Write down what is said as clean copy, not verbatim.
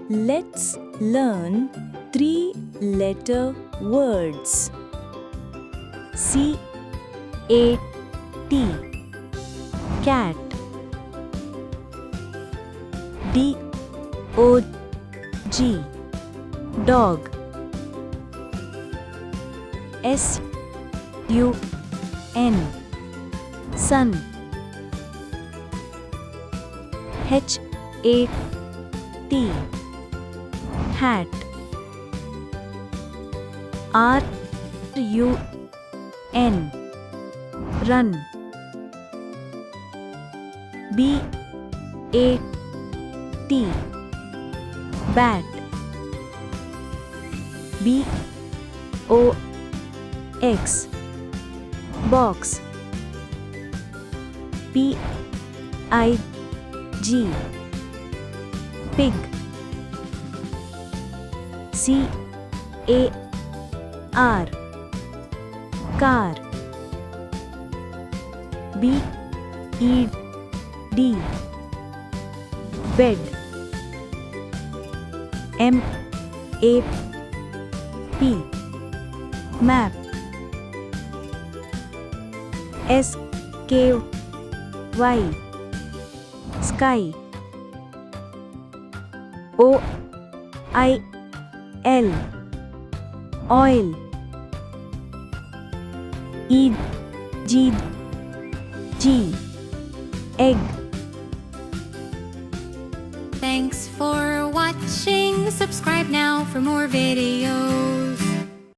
Let's learn three-letter words. C-A-T, cat. D-O-G, dog. S-U-N, sun. H-A-T, hat. R-U-N, run. B-A-T, bat. B-O-X, box. P-I-G, pig. C-A-R, car. B-E-D, bed. M-A-P, map. S-K-Y, sky. O-I-L, oil. E-G-G, egg. Thanks for watching. Subscribe now for more videos.